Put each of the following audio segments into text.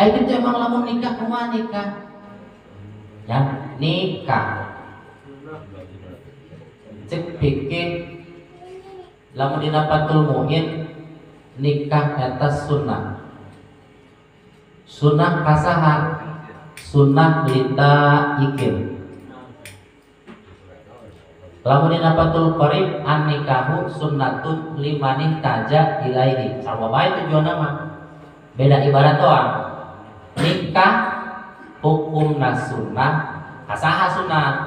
Ayo itu emang lamun nikah kumaha nikah? Ya, nikah. Cek pikir lamun dina Fathul Muin nikah eta sunnah. Sunnah kasaha? Sunnah lita ikin. Lamun dina Fathul Qorib an nikahu sunnatun limanih taja ilaihi. Sarwa bae tujuanna mah. Beda ibarat doang. Nikah hukumna sunnah, kasaha sunnah?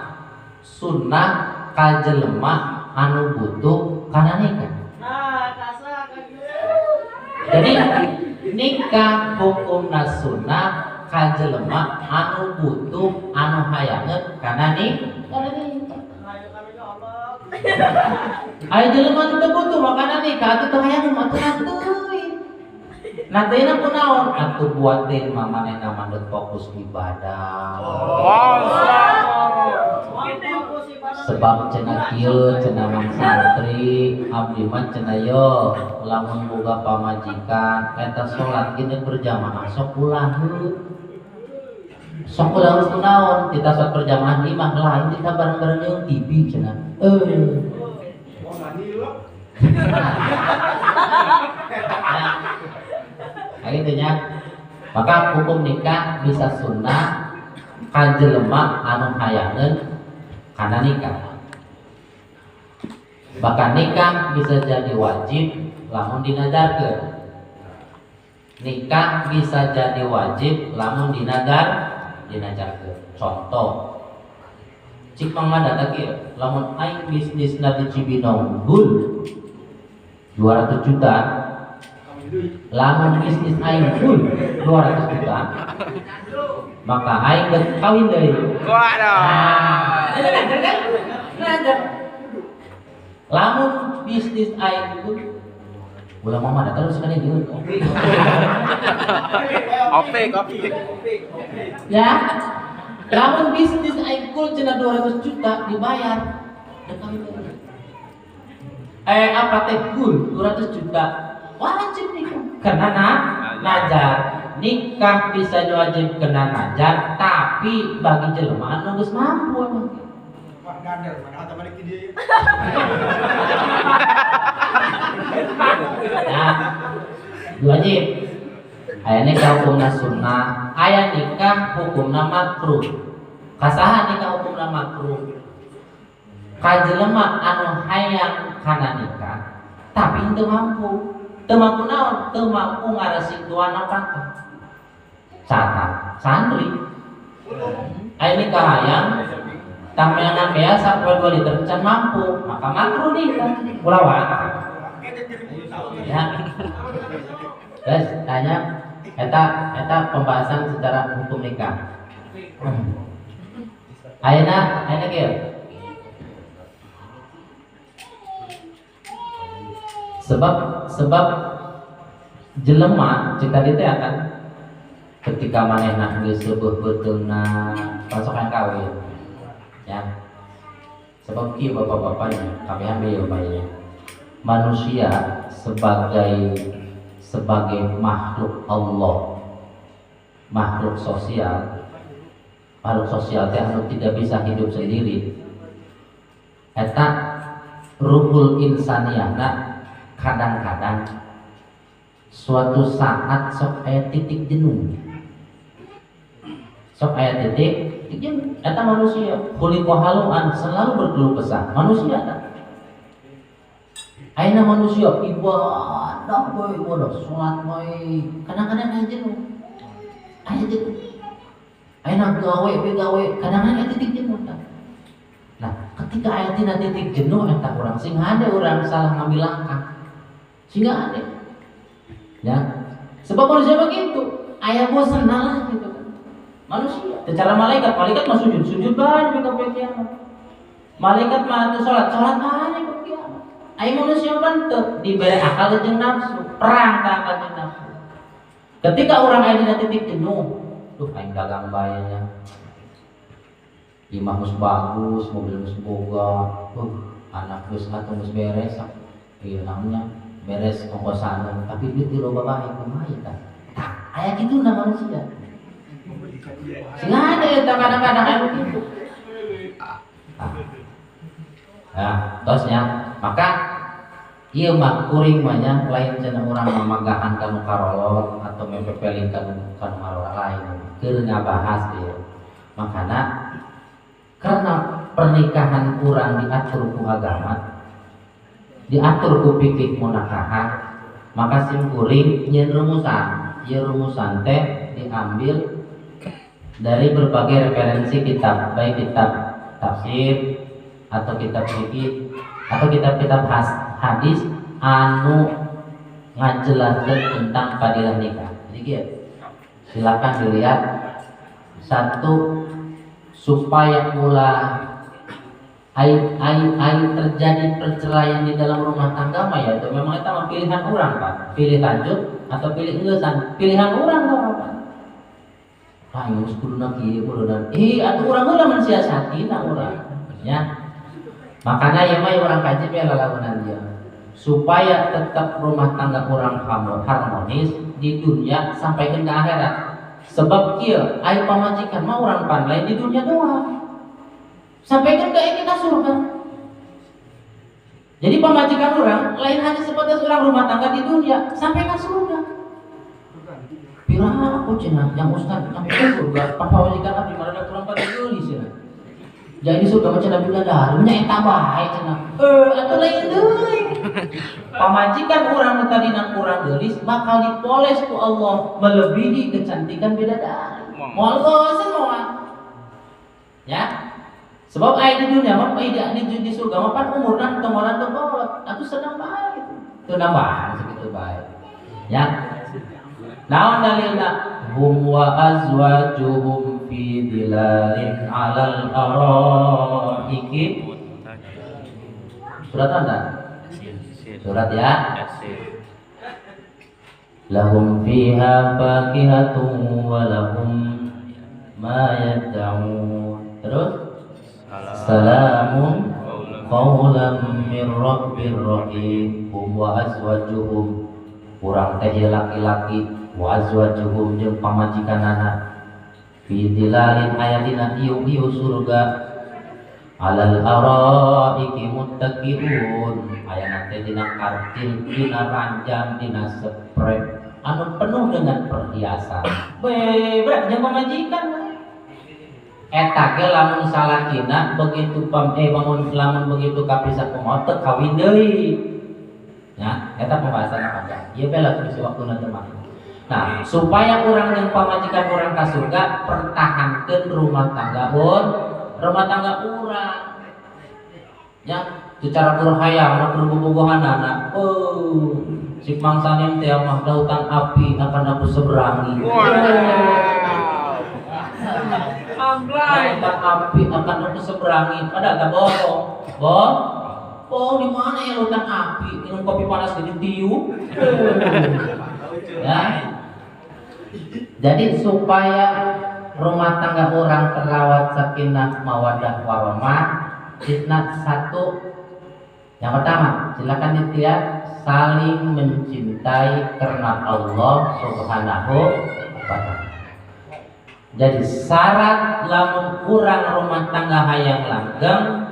Sunnah kajelema anu butuh kana nikah. Jadi nikah hukumna sunnah kajelema anu butuh anu hayangeun kana nikah. Ayo jelema teu butuh makana nikah atuh teu hayangeun atuh teuing. Nantina kunaon atuh buatin mamanehna mandeg fokus ibadah. Sebab cenah kieu cenah mang santri abdi mah cenah yo lamun boga pamajikan eta salat kieu berjamaah sok ulah heuh. Sok ulah kunaon kita salat berjamaah imah lain kita bareng-bareng jeung TV cenah. Akhirnya maka hukum nikah bisa sunnah kajelema anu hayangeun kana nikah. Bahkan nikah bisa jadi wajib lamun dinadarkeun. Nikah bisa jadi wajib lamun dinadarkeun. Contoh cik mangmada kieu lamun aing bisnisna di Cibinong hul 200 juta. Lamun bisnis aing full 200 juta, maka aing geus kawin deui. Waduh. Nah, lamun bisnis aing full ulah mama datang terus kali gitu. Opik. Ya. Lamun bisnis aing full cenah 200 juta dibayar. Da kawin deui. Apa teh full 200 juta? Wajib nikah kena najar. Nikah bisa wajib kena najar, tapi bagi jelema anu geus mampu emang. Wah, gandel, mana ata balik di dieu. Nah, wajib. Aya nikah hukumna sunnah, aya nikah hukumna makruh. Kasaha nikah hukumna makruh? Kajelema anu hayang kana nikah, tapi teu mampu. Teu mampu naon? Teu mampu ngaresik duana pangkat. Sata santri. Aya nikah hayang tameana biasa poe 2 liter can mampu, maka makruh nikah. Ulah wae. Ya. Terus tanya eta pembahasan secara hukum nikah. Ayeuna kieu. Sebab jelema cita teh akan ketika manehna geus leuwih beuteungna pasokan kawin. Ya. Sebab kieu bapak-bapaknya kabehan beuh bae. Manusia sebagai makhluk Allah, makhluk sosial teh anu tidak bisa hidup sendiri. Eta ruhul insaniyahna kadang-kadang suatu saat sok aya titik jenuh. Sok aya titik jenuh. Eta manusia khuliqa haluan, selalu berkeluh kesah. Manusia eta. Ayeuna manusia ibadah we ibadah salat we kadang-kadang aya jenuh. Ayeuna gawe kadang-kadang aya titik jenuh. Nah, ketika aya tina titik jenuh eta urang sing hade urang salah ngambil langkah. Sehingga ada, ya. Sebab manusia begitu, ayah bosan lah gitu kan. Manusia, secara malaikat mah sujud banyak ke kiamat. Malaikat mah tuh sholat banyak ke kiamat. Ayah manusia bentuk diberi akal jeung nafsu, perang akal jeung nafsu. Ketika orang ayah di titik jenuh, tuh aing dagang bayanya, imah mus bagus, mobil mus boga, anak mus atuh mus beres, iya namanya. Beres ongkosan tapi duit di loba bae kumaha eta. Kayak gitu nah manusia. Sehingga ada yang kadang-kadang kayak begitu. Nah, terusnya, maka iya mah kuring banyak lain cenah orang memagahan kanu karolot atau mempepelin kanu marora lain. Keur ngabahas dia. Makanya karena pernikahan kurang diatur ku agama, diatur ku pikir munakahan, maka sim kuring nyeun rumusan. Ieu rumusan teh diambil dari berbagai referensi kitab, baik kitab tafsir atau kitab fikih atau kitab-kitab hadis anu ngajelaskeun tentang fadilah nikah. Jadi gitu. Silakan dilihat satu supaya ulah terjadi perceraian di dalam rumah tangga mah ya itu memang itu pilihan orang Pak. Pilih lanjut atau pilih enggesan. Pilihan orang Pak. Ayo kuduna kieu kuduna. Atuh urang heula mensiasati na urang. Ya. Makanya ya mah orang kaji ya lalagunan dia. Supaya tetap rumah tangga orang harmonis di dunia sampai ke akhirat. Sebab kieu aya pamajikan mah urang pan lain di dunia doang. Sampai ke kita surga. Jadi pamajikan orang lain hanya sebatas orang rumah tangga di dunia sampai ke surga. Pira aku cenah yang ustaz sampai ke surga pamajikan abdi marada kurang pada geulis cenah. Jadi surga macam Nabi Dadar, nya eta bae cenah. Atuh lain deui. Pamajikan urang tadi nang urang geulis bakal dipoles ku Allah melebihi kecantikan bidadari. Moal bosen moal. Ya. Sebab aya di dunia mah di surga mah pan umurna temoran teu kolot. Atuh senang bae gitu. Teu nambahan sakitu bae. Ya. Naon dalilna? Hum wa azwajuhum fi dilalin 'alal araiki. Surat Anda? Surat ya. Lahum fiha fakihatun wa lahum ma yad'un. Terus salamun qawlan min rabbir rahim. Hum wa azwajuhum urang teh laki-laki wa azwajuhum jeung pamajikanana fi dilalin ayatina ieu surga alal araiki muttaqiun aya teh dina kartil dina ranjang dina sprek anu penuh dengan perhiasan berat jeung pamajikan eta ge lamun salakina begitu lamun begitu kapisah kumaha teu kawin deui ya eta pembahasan panjang ieu bela tulis waktuna teh. Nah, supaya orang yang pamajikan orang ka surga pertahankan rumah tangga orang. Ya, secara berhayal anak berbobogohan anak. Si mangsanem teh mah lautan api akan aku seberangi. Lautan api akan aku seberangi. Ada tak bohong? Di mana ya lautan api? Minum kopi panas jadi tiup. Ya. Jadi supaya rumah tangga orang terawat sakinah mawaddah warahmah, fitnah satu. Yang pertama, silakan dilihat saling mencintai karena Allah Subhanahu wa ta'ala. Jadi syarat lamun urang rumah tangga hayang langgeng,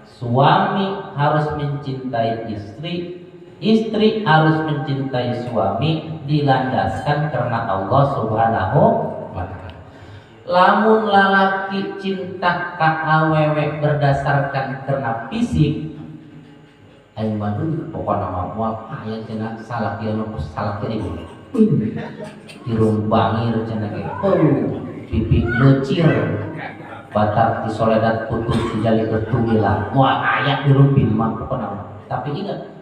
suami harus mencintai istri. Istri harus mencintai suami dilandaskan karena Allah Subhanahu wa ta'ala. Lamun lalaki cinta ka awewe berdasarkan karena fisik, aing madu pokona mah moal aya cenah salaki anu salaki ieu. Dirumbangi cenah ge. Pipi leucir. Batak di soledad putus dijali bertunggilan. Moal aya dirumpin mah pokona. Tapi ingat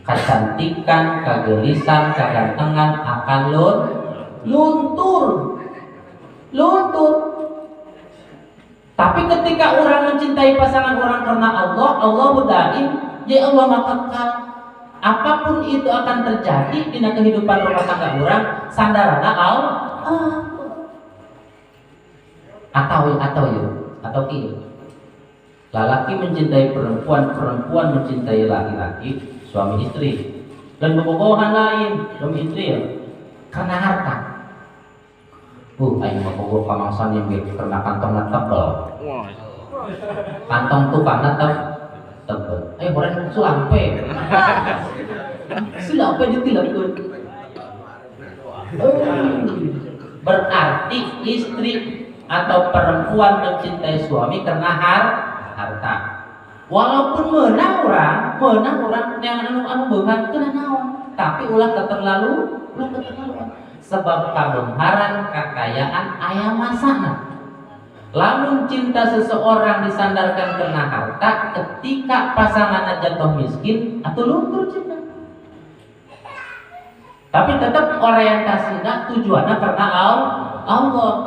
kecantikan, kegelisan, kegantengan akan luntur. Tapi ketika orang mencintai pasangan orang karena Allah berdaim, ya Allah makakal. Apapun itu akan terjadi di kehidupan rumah tangga orang, sandarana Allah. Atau kieu. Lelaki mencintai perempuan, perempuan mencintai laki-laki. Suami istri dan bobogohan lain suami istri ya karena harta Aing mah boga kamangsan yang kena kantongna tebel. Kantong tukangna tebel. Horeng sulampe. Sulampe ditileupkeun. Berarti istri atau perempuan mencintai suami karena harta. Walaupun menang orang yang anu beungan teu naon, tapi ulah keterlaluan. Sebab kabeunharan kakayaan aya masana. Lamun cinta seseorang disandarkan karena harta, ketika pasangannya jatuh miskin atau luntur cinta. Tapi tetap orientasinya tujuannya karena Allah.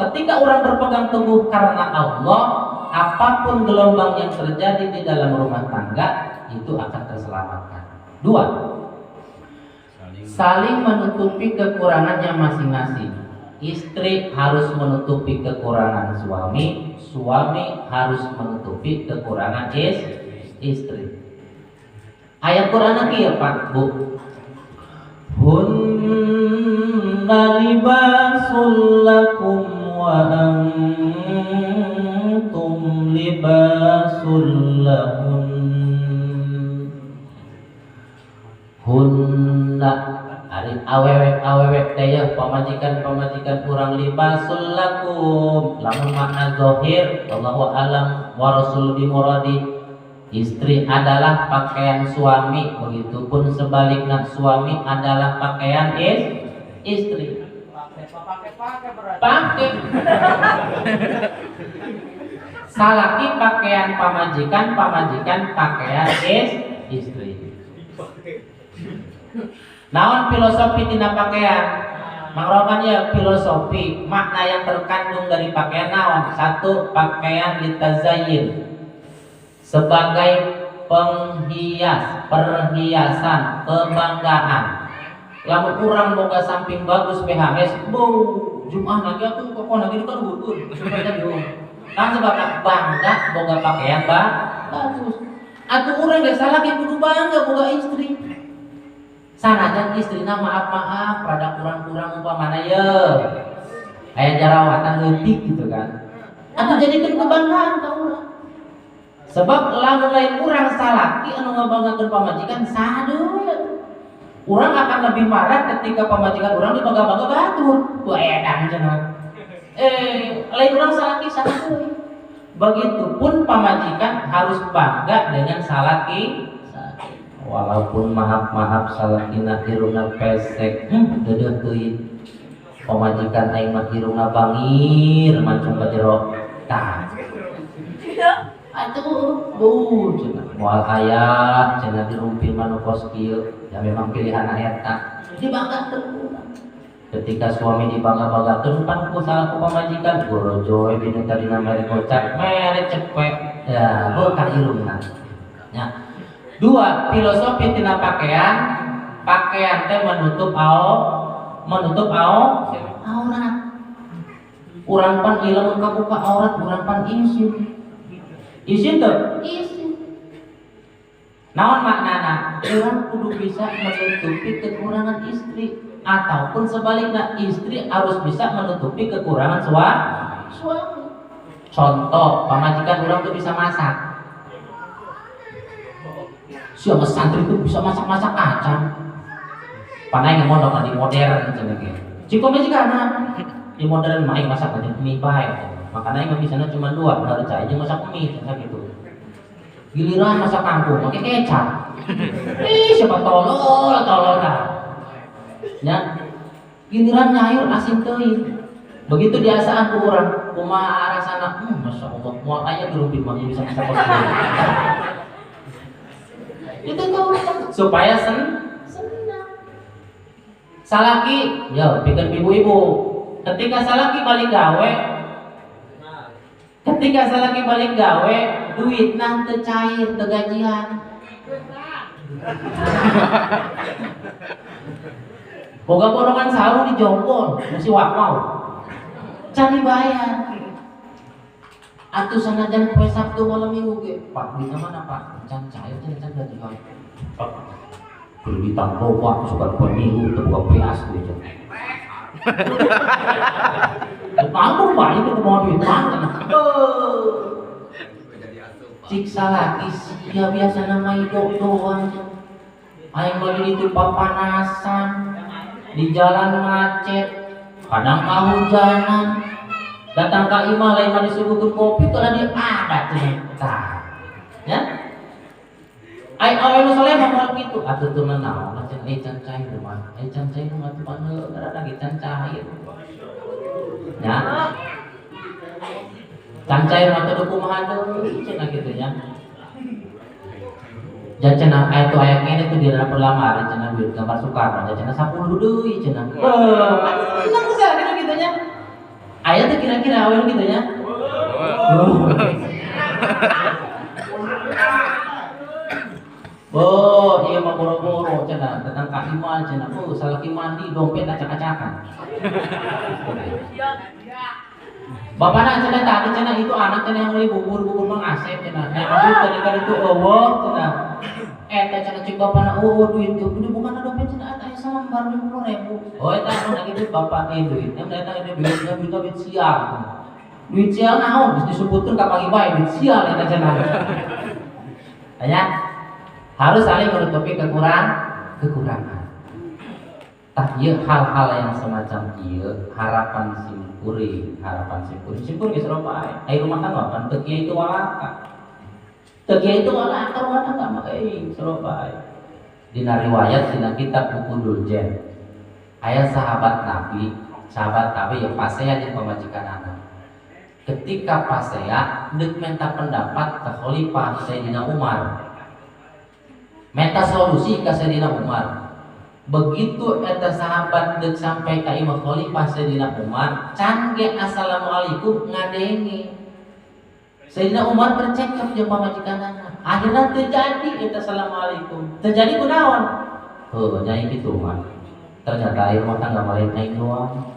Ketika orang berpegang teguh karena Allah, apapun gelombang yang terjadi di dalam rumah tangga itu akan terselamatkan. 2. Saling menutupi kekurangannya masing-masing. Istri harus menutupi kekurangan suami, suami harus menutupi kekurangan istri. Ayat Quran kieu Pak Bu. Hunna libasul lakum wa antum libasul lahun. Hunna ari awewe teh ya pamajikan urang libasul lakum. Lamun makna zahir wallahu alam wa rasul bi muradi. Istri adalah pakaian suami, begitupun sebaliknya suami adalah pakaian istri. Pakai. Salaki pakaian pamajikan pakaian istri. Naon filosofi tina pakaian? Mang ya filosofi makna yang terkandung dari pakaian naon? 1. Pakaian litazayyin, sebagai perhiasan, kebanggaan. Lamun urang boga samping bagus BHS, Jumat lagi aku kok lagi kan gugur supaya dulu. Kan sebab bangga boga pakaian bagus. Atuh urang ge salah ge kudu bangga boga istri. Sanajan istrina maaf pada kurang-kurang umpamana ye aya jerawatan leutik gitu kan. Atuh jadikeun kebanggaan ka urang. Sebab lamun lain urang salaki anu ngabanggakeun pamajikan sadeui. Urang akan lebih marah ketika pamajikan urang dibangga-bangga batur. Tuh edan cenah. Lain urang salaki sadeui. Begitupun pamajikan harus bangga dengan salaki. Walaupun maaf salakina irungna pesek, deudeuh teuing. Pamajikan aing mah irungna bangir mancung ka jero tah. Atuh, cenah moal aya cenah dirumpi manu kos kieu, ya memang pilihan eta. Dibanggakeun. Ketika suami dibangga-banggakeun pan ku salah ku pamajikan, gorojoy bini tadi mere gocap, mere cepek. Ya, beuh ka irungna. Ya. 2. Filosofi tina pakaian teh menutup aurat. Urang pan ieu lamun kabuka aurat urang pan isin. Isin tuh? Isin. Naon maknana? Urang kudu bisa menutupi kekurangan istri, ataupun sebaliknya istri harus bisa menutupi kekurangan suami. Contoh, pamajikan urang tuh bisa masak. Siapa santri tuh bisa masak kacang. Panai ngemodok di modern cenah ge. Ciko majikana di modern mah masak aja mie bae. Makanya yang bisanya cuma 2, harus aja masak mie, kayak gitu. Giliran masak kangkung, pakai kecap. Siapa tolol dah. Ya, giliran nyayur asin teuing. Begitu biasaan ku urang, kumaha rasana, masya Allah, moal aya gerumpi mah bisa masak kos. Itu tuh supaya senang. Salaki, ya pikir ibu-ibu. Ketika salaki balik gawe, duit nang teu cair, teu gajian. Boga borongan saru di jompon, mesti wakau. Can dibayar. Atuh sanajan poe Sabtu malam Minggu ge, Pak duit mana Pak? Can cair can gajian. Pak kudu ditanggo Pak sugan poe Minggu teu boga pias gitu. Tanggung balik itu mau duit mana? Siksa lagi sih, ya biasa nama hidup doang. Aing lagi itu papanasan, di jalan macet, kadang kehujanan, datang ke imah lain mah disuguhkeun kopi, kalau dia ada cerita, ya. Aing awal nu soleh mah gitu, atuh teu naon, can can cair mah, can cair mah tuh paneu, kada lagi can cair, ya. Can cair mah teu kumaha deui, cenah kitu nya. Jacenah aya tuh aya kene tuh di dalam perlamaran cenah duit gambar Soekarno jacenah 10 deui cenah. Cenah usah gitu nya. Aya teh kira-kira awal gitu nya. Oh, iya mah boro-boro cenah datang ka imah cenah. Salaki mandi dompet acak-acakan. Bapakna cenah tadi cenah itu anak cenah yang beli bubur Mang Asep cenah. Nah, abis tadi itu eueuh cenah. Eta cenah cek bapakna duit teu ini bukan dompet cenah aya salambar 50.000. Oh eta anu lagi duit bapak duit. Yang eta duit sial. Duit sial naon geus disebutkeun ka pagi bae duit sial eta cenah. Aya harus saling menutupi kekurangan. Tah ieu hal-hal yang semacam ieu harapan simkuring geus robae. Ai rumah tangga kan teu kieu itu walaka. Teu kieu itu walaka rumah tangga mah euy robae. Dina riwayat dina kitab Buku Duljen. Aya sahabat Nabi ya pasea jeung pamajikanana. Ketika pasea deuk minta pendapat ka Khalifah Sayyidina Umar. Minta solusi ka Sayyidina Umar. Begitu eta sahabat deuk sampai ka imah Khalifah Sayyidina Umar, can ge assalamualaikum ngadenge. Sayyidina Umar bercekcok jeung pamajikanana. Akhirna teu jadi eta assalamualaikum. Teu jadi kunaon? Heuh, nya kitu mah. Ternyata ieu rumah tangga lain aing doang.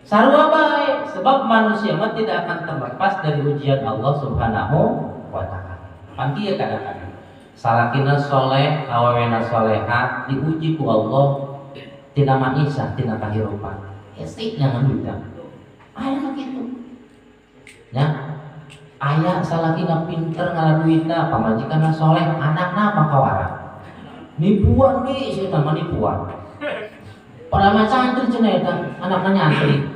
Sarua bae, sebab manusia mah tidak akan terlepas dari ujian Allah Subhanahu wa taala. Pan kieu kadang-kadang salakina soleh, awewena soleha diuji ku Allah tina maisha, tina kahirupan. Esik nyangan duitna. Aya kitu. Ya. Aya salakina pinter ngalah duitna, pamajikanna soleh, anakna makawara. Nipuan ge sia tah nipuan. Padahal mah santri cenah eta, anakna nyantri.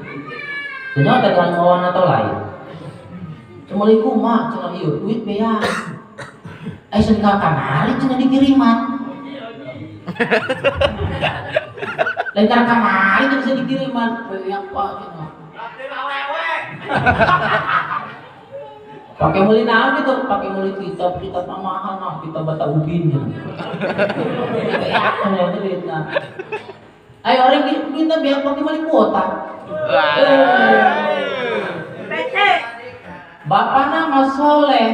Teu nyaho dagang lawan atau lain. Assalamualaikum mak, cenah ieu duit beak. Ai sen ka kamari cenah dikiriman. Lain ka kamari cenah dikiriman. Beak Pak cenah. Pakai muli naon gitu, pakai muli kitab mahal nah, kitab bata ubin gitu. Beak cenah itu duitna. Ayo orang kita beak pakai muli kuota. Bapakna mah soleh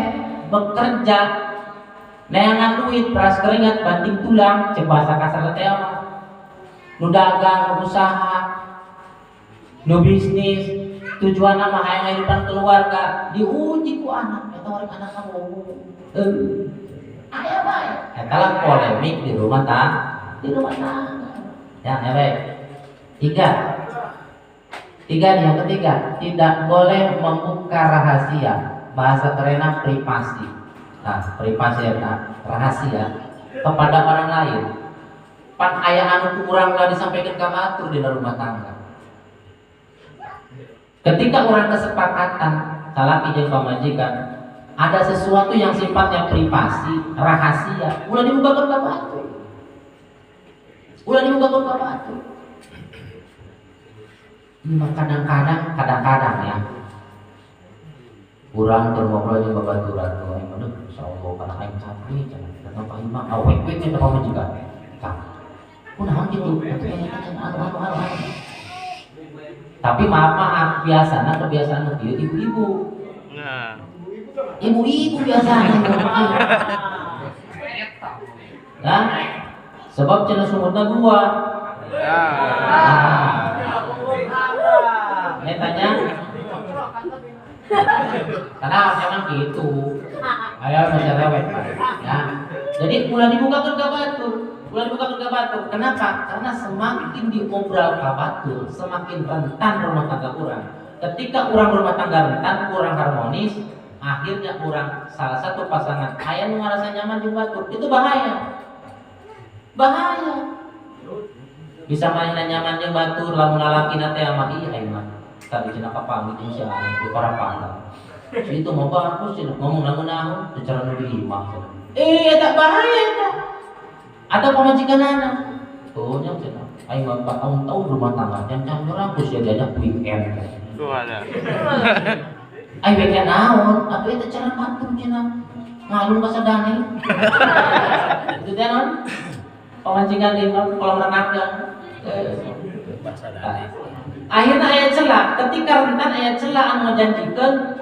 bekerja neangan duit peras keringat banting tulang cek bahasa kasar teh mah nu dagang nu usaha nu bisnis tujuan mah hayang ngahidupan keluarga diuji ku anak eta orang anak ngomong aya bae eta lah polemik di rumah tangga ya ewe tiga yang ketiga tidak boleh membuka rahasia bahasa kerenna privasi. Nah, privasi eta rahasia kepada orang lain. Pan aya anu kurang lah disampaikan ka batur di rumah tangga. Ketika orang kesepakatan salaki jeung pamajikan ada sesuatu yang sifatnya privasi, rahasia, ulah dibukakeun ka batur. Kadang-kadang ya kurang ngobrol jeung babaturan tuh aing mah insyaallah kana aing capek cenah datang ka imah awek-wek eta pamajikan kang kunaon kitu atuh anu tapi maaf biasana kebiasaan kieu ibu-ibu nah ibu-ibu biasana nah sebab cenah sumurna dua tanya karena memang gitu ayo cerewet ya jadi mulai dibukakan ke batur Ulah dibuka ke batur. Kenapa? Karena semakin diobral ka batur, semakin rentan rumah tangga kurang. Ketika rumah tangga rentan, kurang harmonis, akhirnya salah satu pasangan aya nu ngarasa nyaman jeung batur, itu bahaya. Bahaya. Bisa mainan nyaman jeung batur, lamun lalakina teh mah ieu aing mah. Tadi cenah kapangit jeung sia di para pandang. Si itu mau bagus cenah ngomong naon-naon teu cara nu diimah. Eta bahaya eta. Atau pamajikanana. Oh nya cenah. Aing mah tahun-tahun rumah tangga can rampus ya diajak weekend. Tuh ada. Aing weekend naon? Atuh eta cara batur cenah. Ngalung ka sadane. Itu teh naon? Pamajikan di kolam renang kan. Akhirnya ayat celah, ketika rentan ayat celah anu menjanjikan,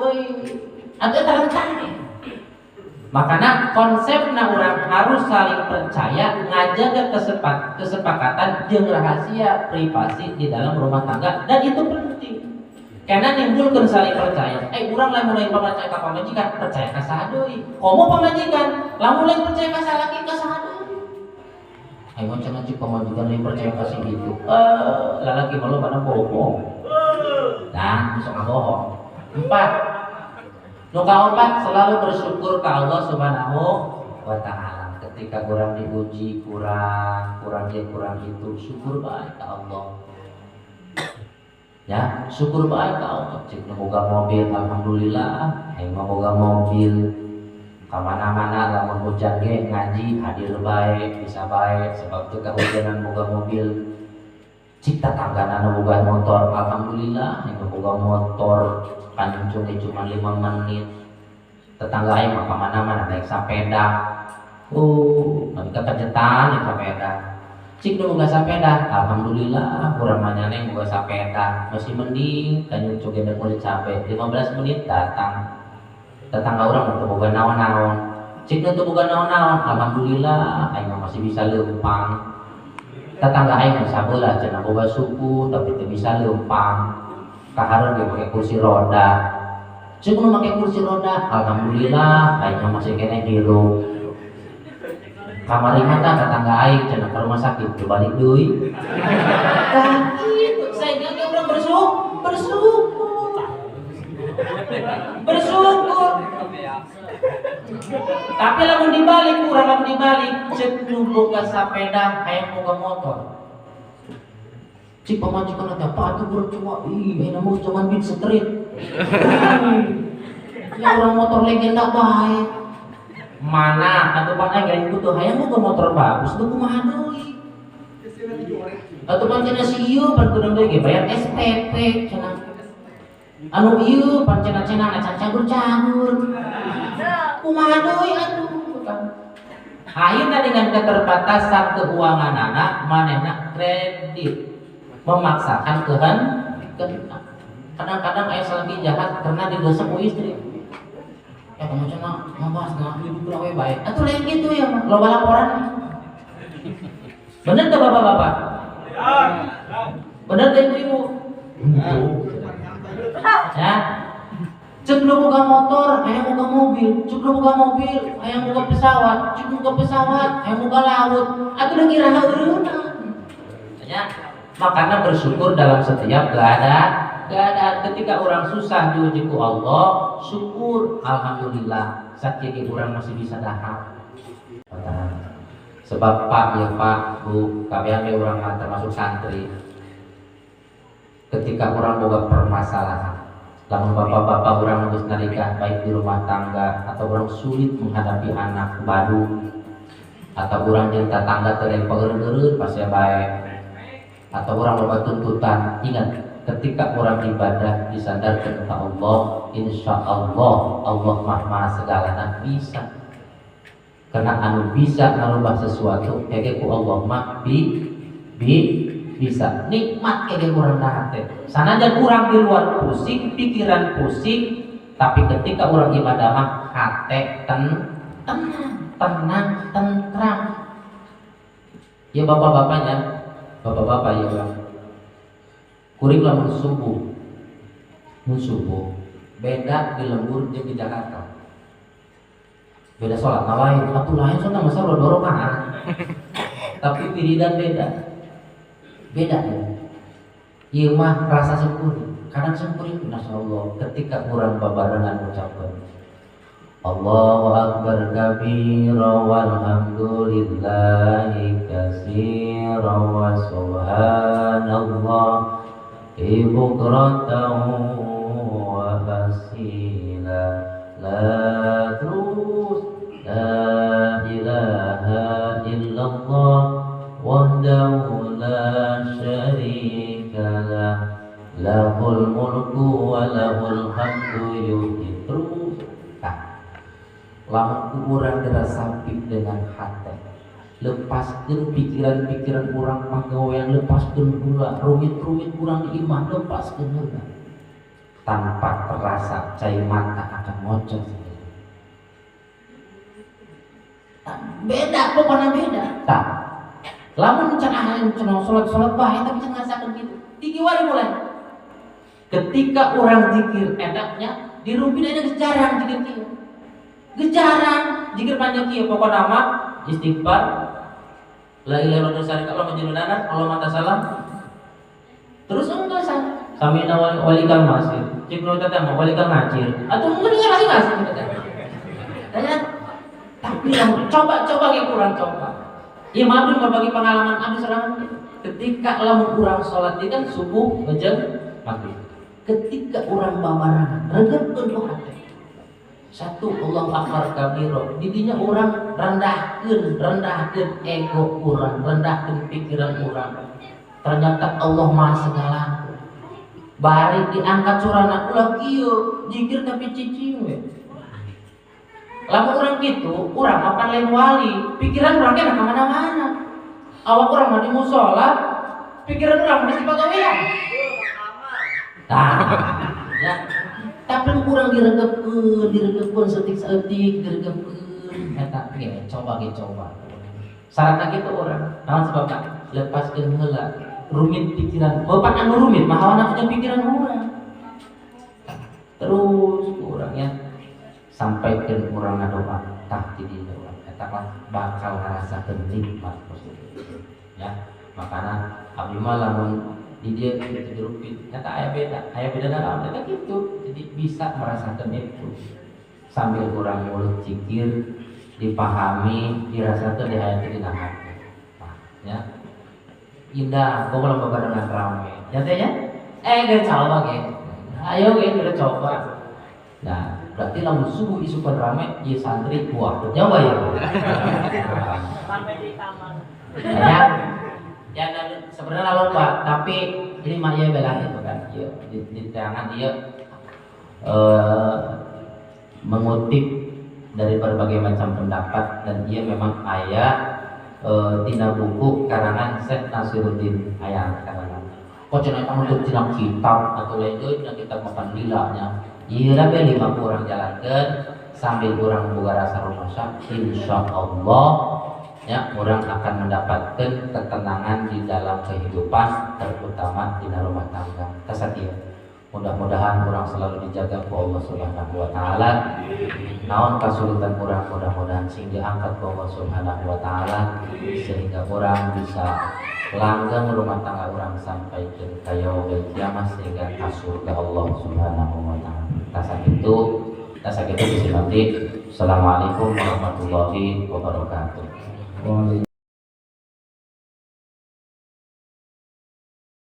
ada rentan. Makanya konsepnya orang harus saling percaya, ngajaga kesepakatan jeung rahasia privasi di dalam rumah tangga, dan itu penting. Karena nimbulkan saling percaya. Urang lain mulai percaya ka pamajikan, percaya ka saha deui. Komo pamajikan, lamun lain percaya ka salaki ka saha deui. Ayo cenah cik pamajikan lain percaya ka si gitu. Lalaki malu pada bohong. Dan bisa bohong. 4. Nu kaopat selalu bersyukur ke Allah Subhanahu wa taala. Ketika kurang diuji, kurang itu, syukur baik ke Allah. Ya, syukur baik ke Allah. Cik nu boga mobil, alhamdulillah. Aing mah boga mobil. Kamana-mana lamun hujan ge ngaji hadir baik, bisa baik sebab teu kahujanan boga mobil. Cik tatanggana boga motor, alhamdulillah aing boga motor pancung cuma 5 menit. Tetangga aing mah kamana-mana naik sepeda. Mami kepejetan naik sepeda. Cik nu boga sepeda, alhamdulillah urang mah nyaneng boga sepeda. Masih mending kanyung cogena kulit cabe 15 menit datang. Tetangga orang untuk boga naon-naon. Cik untuk boga naon-naon, alhamdulillah aing masih bisa leumpang. Tetangga aing sabeula cenah boga suku tapi teu bisa leumpang. Kahareun ge make kursi roda. Cik nu make kursi roda, alhamdulillah aing masih kene hirup. Kamari mata tetangga aing cenah ka rumah sakit teu balik deui. Tah kitu saengga ge urang bersyukur. Tapi lamun dibalik cek nu boga sepeda hayang boga motor. Cik pamajikan teh patuh bercuma, enak mau cuman Beat Street. Ya orang motor legenda bae. Mana atuh pana garing kutu hayang boga motor bagus teu kumaha deui. Atuh pancen si ieu pan kudu deui ge bayar SPP cenah. Anu ieu pan cenah-cenah acan cagur-cagur. Kumaha deui atuh. Ayeuna dengan keterbatasan keuangan anak manehna kredit memaksakan kehendak. Kadang-kadang aya salaki jahat karena digosok ku istri. Ya kamu cenah ngabasna hidup we bae. Atuh lain kitu ya, loba laporan. Bener teu Bapak-bapak? Bener teh Ibu? Ya. Cek lu boga motor, hayang boga mobil. Cek lu boga mobil, hayang boga pesawat. Cek boga pesawat, hayang boga laut. Atuh da kira heureuna. Ya. Makanya bersyukur dalam setiap keadaan. Ketika orang susah diuji ku Allah, syukur, alhamdulillah. Sakit orang masih bisa dahar. Sebab Pak, Bu, kalian orang termasuk santri. Ketika orang boga permasalahan, lamun bapak-bapak orang geus nalika baik di rumah tangga atau orang sulit menghadapi anak baru atau orang jeung tetangga teu pageureun pasti bae atau orang boga tuntutan, ingat ketika orang ibadah disandarkan kepada Allah, insya Allah Allah maha segalana bisa. Karena anu bisa ngarubah sesuatu kege ku Allah mah bisa nikmat kege urang teh. Sanajan urang di luar pusing, pikiran pusing, tapi ketika urang ibadah mah hate tenang, tentram. Ya bapak-bapaknya, bapak-bapak ya urang. Kuring lamun subuh beda di lembur jeung di Jakarta. Beda sholat lain, atuh lain sholat masa lo dorokaan. tapi wiridan beda. Beda ya. Ieu mah rasa syukur. Kadang syukur itu masyaallah ketika urang babarengan ucapkeun Allahu akbar kabira walhamdulillahi katsira wa subhanallah bukratan wa asila la ilaha illallah wahdahu la syarika lah lahul mulku wa lahul hamdu yuhyi terus. Lamun urang dirasapik dengan hati, lepaskan pikiran-pikiran urang pagawean, lepaskan pula rumit-rumit urang di imah, lepaskan heula tanpa terasa cai mata akan ngocok. Beda, pokoknya beda. Tak. Lamun can ahan cenah salat bae tapi can ngasakeun kitu. Tigi wari mulai. Ketika orang zikir edaknya dirupin ada jarang zikir kieu. Gejaran zikir panjang kieu pokok nama istighfar la ilaha illallah Allah majnunana Allah mata salam terus enggak samina walikal masir cik nu teh mah walikal ngacir atuh mungkin ngasih kita teh. Tapi yang coba ge kurang coba. Ieu mah abdi berbagi pengalaman abdi serangan ketika lamun urang salat ieu kan subuh jeung maghrib. Ketika urang babarangan regepkeun ku hate. Satu Allah akbar kabiro didinya orang rendahkan ego orang, rendahkan pikiran orang. Ternyata Allah maha segala. Bari diangkat surana ulah kieu zikir tapi cicing we. Lamun urang kitu, urang mapan lain wali, pikiran urang ge ka mana-mana. Awak urang mah di mushola, pikiran urang mah di pagawean. Ya. Tapi kurang diregepkeun setik-setik diregepkeun eta ge coba. Syaratna kitu urang. Naon sebabna? Lepaskeun heula rumit pikiran. Bapak anu rumit mah hawa nafsu pikiran urang. Terus urangnya sampaikeun urang ngadoa tah di dieu urang eta mah bakal ngarasakeun nikmat positif. Ya, makana abdi mah lamun di dia itu dirupin, kata ayah beda dalam kata gitu, jadi bisa merasakan itu sambil kurang mulut zikir dipahami, dirasakan dihayati di hati. Nah, ya indah, kau kalau barengan ramai, nyatanya, gak coba gitu, ayo kita coba. Nah, berarti lamun subuh isukan ramai, ya santri kuat, nyoba ya. Sampai di kamar. Ya sebenarnya lupa, tapi ini mah ya bela itu kan, ya, di tangan dia mengutip dari berbagai macam pendapat dan dia memang ayat tina buku karangan Syekh Nasiruddin ayat karangan. Kok cenah eta untuk tina kitab atau lain tina kitab makan lilanya. Ieu lah 5 orang jalankeun sambil urang boga rasa rumasak, insyaallah ya orang akan mendapatkan ketenangan di dalam kehidupan terutama di rumah tangga. Kasatia mudah-mudahan orang selalu dijaga ku Allah Subhanahu wa taala. Naon kasulitan orang mudah-mudahan sing diangkat ku Allah Subhanahu wa taala sehingga orang bisa langgeng rumah tangga orang sampai ke yaumil kiamat sehingga ka surga Allah Subhanahu wa taala. Kasakitu bisa nanti. Assalamualaikum warahmatullahi wabarakatuh.